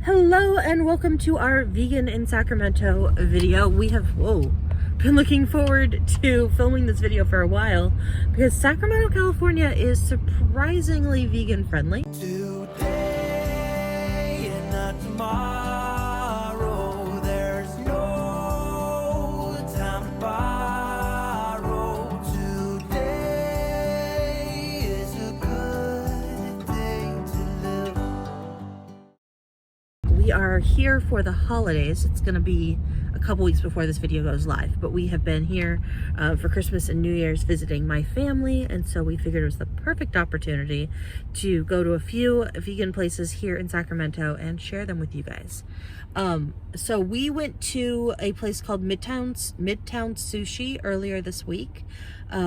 Hello and welcome to our Vegan in Sacramento video. We have, been looking forward to filming this video for a while because Sacramento, California is surprisingly vegan friendly. Today and not tomorrow, there's no time to borrow. Today is a good day to live. We are here for the holidays. It's going to be a couple weeks before this video goes live, but we have been here for Christmas and New Year's visiting my family, and so we figured it was the perfect opportunity to go to a few vegan places here in Sacramento and share them with you guys. So we went to a place called Midtown Sushi earlier this week,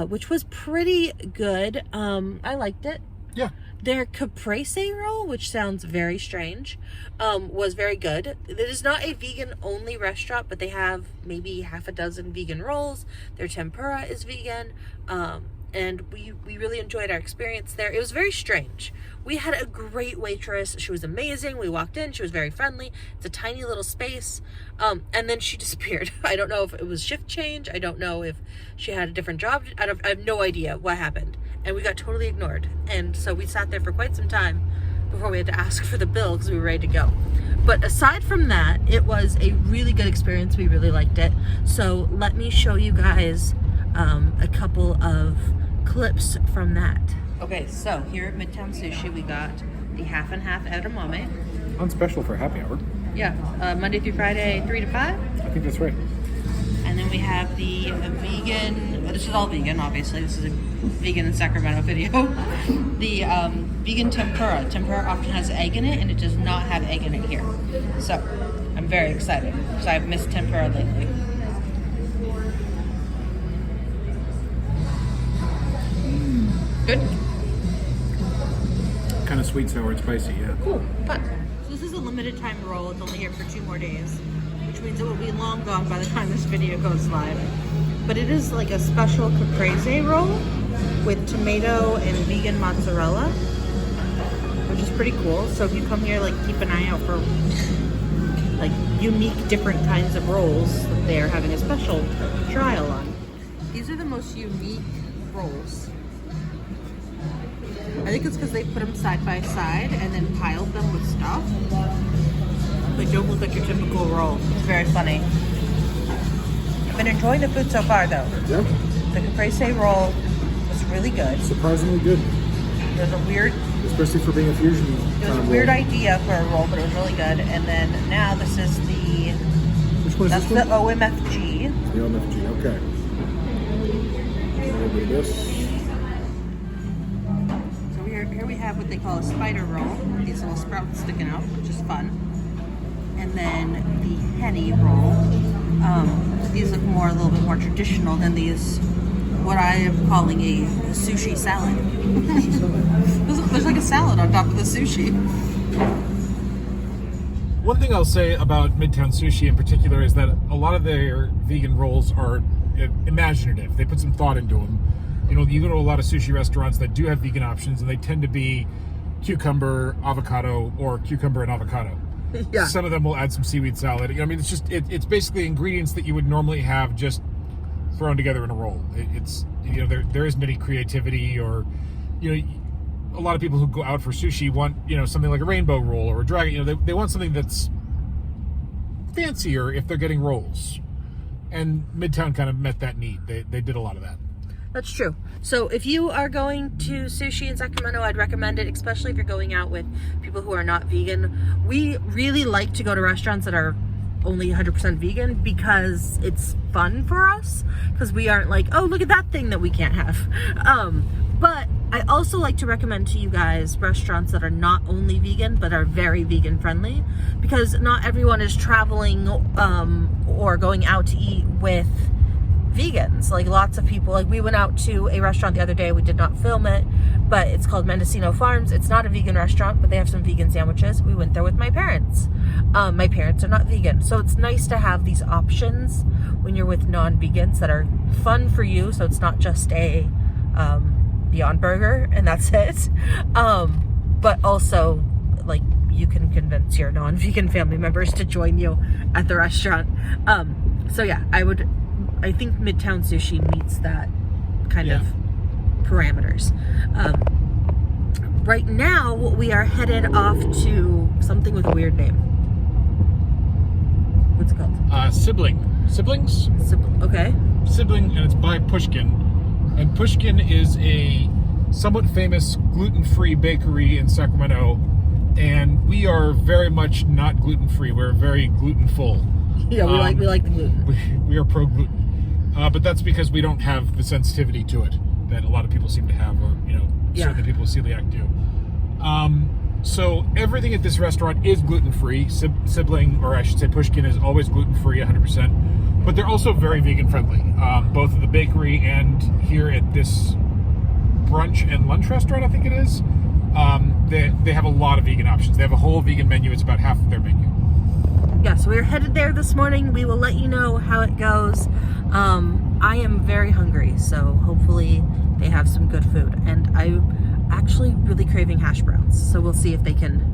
which was pretty good. I liked it. Yeah. Their caprese roll, which sounds very strange, was very good. It is not a vegan-only restaurant, but they have maybe half a dozen vegan rolls. Their tempura is vegan, and we really enjoyed our experience there. It was very strange. We had a great waitress. She was amazing. We walked in. She was very friendly. It's a tiny little space, and then she disappeared. I don't know if it was shift change. I don't know if she had a different job. I have no idea what happened. And we got totally ignored. And so we sat there for quite some time before we had to ask for the bill because we were ready to go. But aside from that, it was a really good experience. We really liked it. So let me show you guys a couple of clips from that. Okay, so here at Midtown Sushi, we got the half and half edamame. On special for happy hour. Yeah, Monday through Friday, 3 to 5. I think that's right. And then we have the vegan, this is all vegan, obviously. This is a vegan in Sacramento video. The vegan tempura. Tempura often has egg in it, and it does not have egg in it here. So, I'm very excited, because I've missed tempura lately. Good? Kind of sweet, sour, and spicy, yeah. Cool, fun. So this is a limited time roll. It's only here for 2 more days, which means it will be long gone by the time this video goes live. But it is like a special caprese roll with tomato and vegan mozzarella, which is pretty cool. So if you come here, like, keep an eye out for like unique different kinds of rolls that they are having a special trial on. These are the most unique rolls. I think it's because they put them side by side and then piled them with stuff. They don't look like your typical roll. It's very funny. I've been enjoying the food so far, though. Yeah. The caprese roll was really good. Surprisingly good. There's a weird, Especially for being a fusion. it was a weird idea for a roll, but it was really good. And then now this is the, Which one is that's this the one? OMFG. The OMFG, okay. A little bit of this. So here we have what they call a spider roll. These little sprouts sticking out, which is fun. And then the henny roll. These look a little bit more traditional than these, what I am calling a sushi salad. There's like a salad on top of the sushi. One thing I'll say about Midtown Sushi in particular is that a lot of their vegan rolls are imaginative. They put some thought into them. You know, you go to a lot of sushi restaurants that do have vegan options, and they tend to be cucumber, avocado, or cucumber and avocado. Yeah. Some of them will add some seaweed salad. I mean, it's just it's basically ingredients that you would normally have just thrown together in a roll. It's, you know, there isn't any creativity, or, you know, a lot of people who go out for sushi want, you know, something like a rainbow roll or a dragon. You know, they want something that's fancier if they're getting rolls. And Midtown kind of met that need. They did a lot of that. That's true. So if you are going to sushi in Sacramento, I'd recommend it, especially if you're going out with people who are not vegan. We really like to go to restaurants that are only 100% vegan because it's fun for us, because we aren't like, oh, look at that thing that we can't have. But I also like to recommend to you guys restaurants that are not only vegan but are very vegan friendly, because not everyone is traveling or going out to eat with vegans. Like, lots of people, like, we went out to a restaurant the other day. We did not film it, but it's called Mendocino Farms. It's not a vegan restaurant, but they have some vegan sandwiches. We went there with my parents. My parents are not vegan, so it's nice to have these options when you're with non-vegans that are fun for you, so it's not just a Beyond Burger and that's it, but also like you can convince your non-vegan family members to join you at the restaurant. So yeah, I think Midtown Sushi meets that kind of parameters. Right now, we are headed off to something with a weird name. What's it called? Sibling. Siblings? Okay. Sibling, and it's by Pushkin. And Pushkin is a somewhat famous gluten-free bakery in Sacramento. And we are very much not gluten-free. We're very gluten-full. Yeah, we like the gluten. We are pro-gluten. But that's because we don't have the sensitivity to it that a lot of people seem to have, or, certainly people with celiac do. So everything at this restaurant is gluten-free. Sibling, or I should say Pushkin, is always gluten-free 100%. But they're also very vegan-friendly. Both at the bakery and here at this brunch and lunch restaurant, I think it is. They have a lot of vegan options. They have a whole vegan menu. It's about half of their menu. Yeah, so we're headed there this morning. We will let you know how it goes. I am very hungry, so hopefully they have some good food. And I'm actually really craving hash browns, so we'll see if they can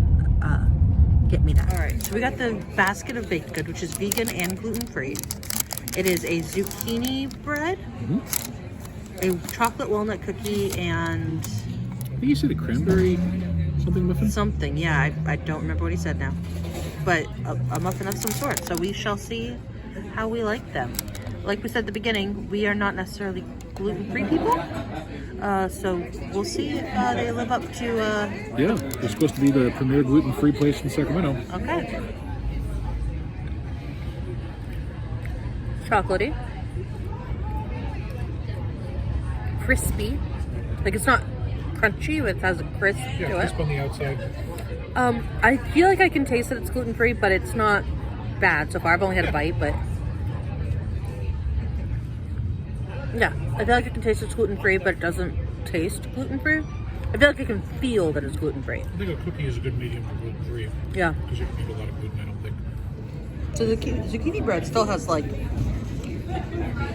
get me that. All right, so we got the basket of baked good, which is vegan and gluten-free. It is a zucchini bread, a chocolate walnut cookie, and... I think you said a cranberry something muffin? Something, yeah. I don't remember what he said now. But a muffin of some sort. So we shall see how we like them. Like we said at the beginning, we are not necessarily gluten-free people. So we'll see if they live up to... Yeah, they're supposed to be the premier gluten-free place in Sacramento. Okay. Chocolatey. Crispy. Like, it's not crunchy, but it has a crisp to it. Crisp on the outside. I feel like I can taste that it's gluten-free, but it's not bad so far. I've only had a bite, but... Yeah, I feel like I can taste it's gluten-free, but it doesn't taste gluten-free. I feel like I can feel that it's gluten-free. I think a cookie is a good medium for gluten-free. Yeah. Because you can eat a lot of gluten, I don't think. So the zucchini bread still has, like,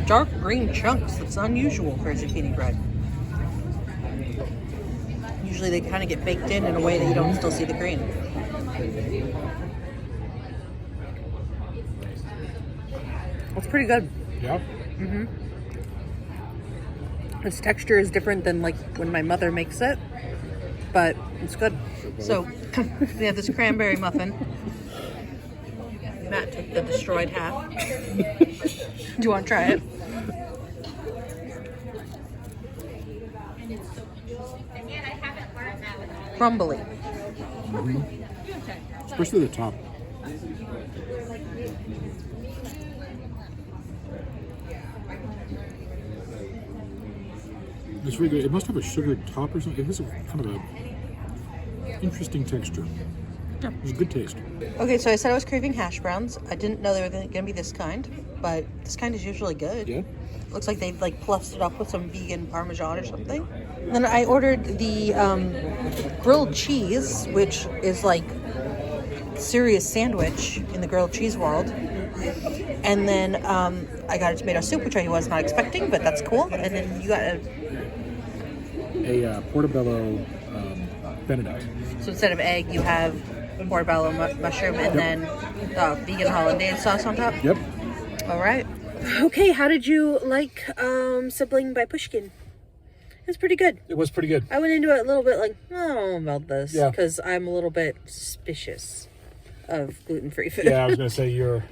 dark green chunks. That's unusual for a zucchini bread. Usually they kind of get baked in a way that you don't still see the green. It's pretty good. Yeah? Mm-hmm. This texture is different than like when my mother makes it, but it's good. So we have this cranberry muffin. Matt took the destroyed half. Do you want to try it? Crumbly. Mm-hmm. Especially the top. It's really good. It must have a sugared top or something. It has a kind of a interesting texture. Yeah. It's a good taste. Okay, so I said I was craving hash browns. I didn't know they were going to be this kind, but this kind is usually good. Yeah. Looks like they've like plussed it up with some vegan Parmesan or something. And then I ordered the grilled cheese, which is like serious sandwich in the grilled cheese world. And then I got a tomato soup, which I was not expecting, but that's cool. And then you got a portobello Benedict. So instead of egg, you have portobello mushroom and then vegan hollandaise sauce on top? Yep. All right. Okay, how did you like Sibling by Pushkin? It was pretty good. It was pretty good. I went into it a little bit like, I don't know about this. Yeah. Because I'm a little bit suspicious of gluten-free food. Yeah, I was going to say you're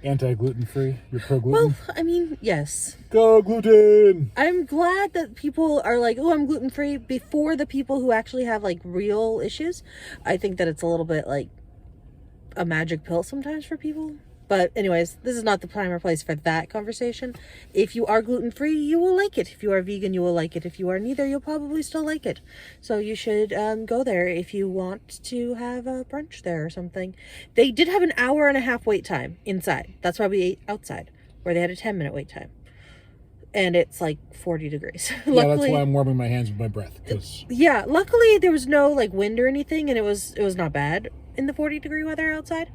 anti-gluten-free. You're pro-gluten. Well, I mean, yes. Go gluten! I'm glad that people are like, oh, I'm gluten-free before the people who actually have like real issues. I think that it's a little bit like a magic pill sometimes for people. But anyways, this is not the time or place for that conversation. If you are gluten-free, you will like it. If you are vegan, you will like it. If you are neither, you'll probably still like it. So you should go there if you want to have a brunch there or something. They did have an 1.5-hour wait time inside. That's why we ate outside, where they had a 10-minute wait time. And it's like 40 degrees. Yeah, luckily, that's why I'm warming my hands with my breath. Yeah, luckily there was no like wind or anything, and it was not bad in the 40-degree weather outside.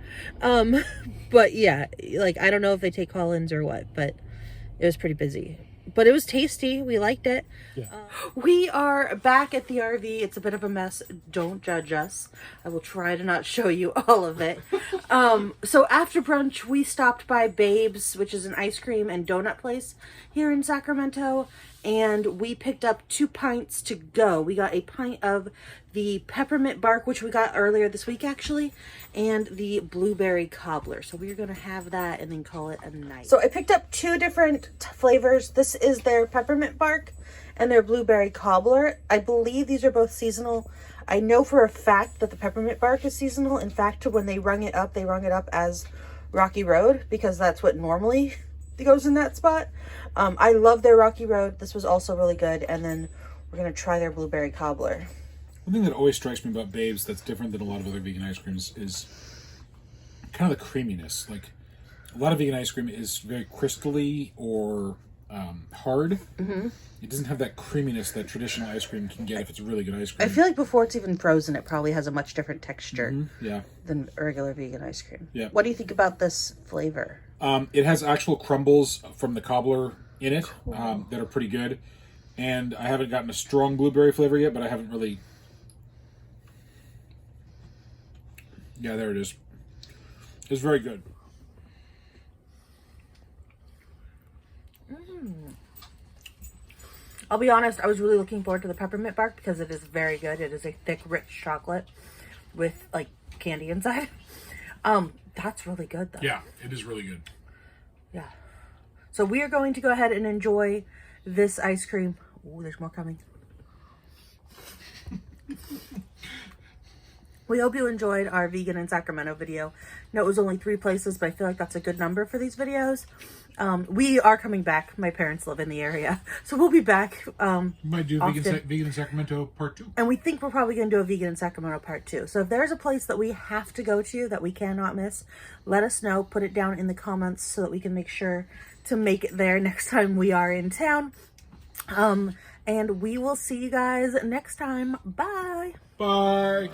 But yeah, like I don't know if they take call-ins or what, but it was pretty busy. but it was tasty. We liked it. Yeah. We are back at the RV. It's a bit of a mess. Don't judge us. I will try to not show you all of it. So after brunch, we stopped by Babe's, which is an ice cream and donut place here in Sacramento. And we picked up 2 pints to go. We got a pint of the peppermint bark, which we got earlier this week actually, and the blueberry cobbler. So we're gonna have that and then call it a night. So I picked up 2 different flavors. This is their peppermint bark and their blueberry cobbler. I believe these are both seasonal. I know for a fact that the peppermint bark is seasonal. In fact, when they rung it up as Rocky Road, because that's what normally goes in that spot. I love their Rocky Road. This was also really good. And then we're going to try their blueberry cobbler. One thing that always strikes me about Babe's that's different than a lot of other vegan ice creams is kind of the creaminess. Like, a lot of vegan ice cream is very crystally or hard. Mm-hmm. It doesn't have that creaminess that traditional ice cream can get if it's really good ice cream. I feel like before it's even frozen, it probably has a much different texture yeah. than regular vegan ice cream. Yeah. What do you think about this flavor? It has actual crumbles from the cobbler in it that are pretty good. And I haven't gotten a strong blueberry flavor yet, but I haven't really... Yeah, there it is. It's very good. I'll be honest, I was really looking forward to the peppermint bark because it is very good. It is a thick, rich chocolate with like candy inside. That's really good though. Yeah, it is really good. Yeah. So we are going to go ahead and enjoy this ice cream. Ooh, there's more coming. We hope you enjoyed our vegan in Sacramento video. No, it was only 3 places, but I feel like that's a good number for these videos. We are coming back. My parents live in the area, so we'll be back. We might do vegan in Sacramento part 2. And we think we're probably going to do a vegan in Sacramento part 2. So if there's a place that we have to go to that we cannot miss, let us know. Put it down in the comments so that we can make sure to make it there next time we are in town. And we will see you guys next time. Bye. Bye.